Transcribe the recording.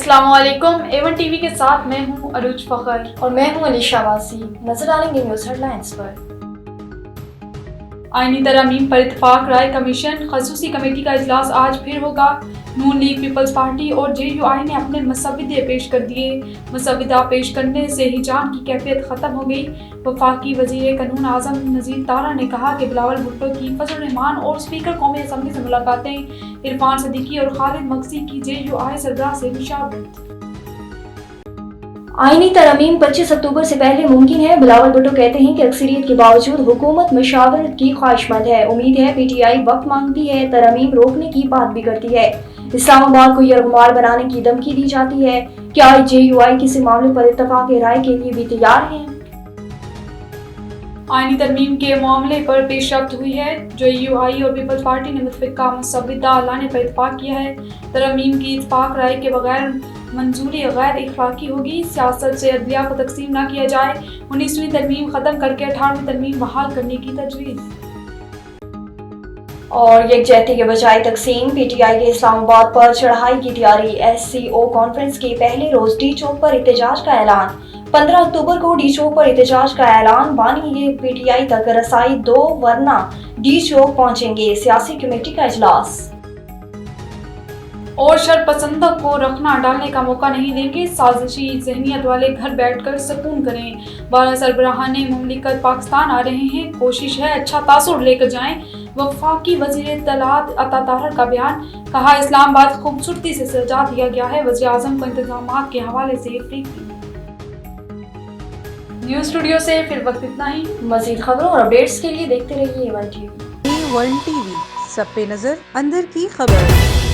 अस्सलाम वालेकुम। A1 TV के साथ मैं हूं अरूज फखर और मैं हूं अलीशा वासी। नजर डालेंगे न्यूज हेडलाइंस पर। आईनी तरमीम पर इत्तेफाक राय कमीशन खसूसी कमेटी का इजलास आज फिर होगा। नून लीग, पीपल्स पार्टी और JUI ने अपने मसविदे पेश कर दिए। मसविदा पेश करने से ही जान की कैफियत खत्म हो गई। वफाकी वजीर कानून आजम नजीर तारा ने कहा कि बिलावल भुट्टो की फजल रहमान और स्पीकर कौमी असम्बली से मुलाकातें, इरफान सदीकी और खालिद मकसी की JUI सरबराह से मुशावरत। आईनी तरमीम 25 अक्टूबर से पहले मुमकिन है। बिलावल भुट्टो कहते हैं कि अक्सरियत के बावजूद हुकूमत मशावरत की ख्वाहिशमंद है। उम्मीद है PTI वक्त मांगती है, तरमीम रोकने की बात भी करती है। इस्लामाबाद को यरगुमार बनाने की धमकी दी जाती है। क्या JUI किसी मामले पर इत्तफाक राय के लिए भी तैयार है? आईनी तरमीम के मामले पर पेशरफ्त हुई है। JUI और पीपल्स पार्टी ने मुतफ़िका मसविदा लाने पर इत्तफाक किया है। तरमीम की इत्तफाक राय के बगैर मंजूरी गैर इखलाकी होगी। सियासत से अदलिया को तकसीम न किया जाए। 19वीं तरमीम खत्म करके 18वीं तरमीम बहाल करने की तजवीज़। और यकजहती के बजाय तकसीम, PTI के इस्लामाबाद पर चढ़ाई की तैयारी। SCO कॉन्फ्रेंस के पहले रोज डी चौक पर एहतजाज का ऐलान। 15 अक्टूबर को डी चौक पर एहतजाज का ऐलान। बानी ये PTI तक रसाई दो, वरना डी चौक पहुंचेंगे। सियासी कमेटी का इजलास। और शरपसंदों को रखना डालने का मौका नहीं देंगे। साजिशी जहनियत वाले घर बैठकर सुकून करें। 12 सरबराहान मुमलिकत पाकिस्तान आ रहे हैं। कोशिश है अच्छा तासुर लेकर जाएं। वफाकी वजीर इत्तलात अता ताहर का बयान। कहा इस्लामाबाद खूबसूरती से सजा दिया गया है। वज़ीर आज़म को इंतजामात के हवाले से फ्रीकिंग। न्यूज़ स्टूडियो से फिर वक्त इतना ही। मज़ीद खबरों और अपडेट्स के लिए देखते रहिए A1 TV। A1 TV, सब पे नजर, अंदर की खबर।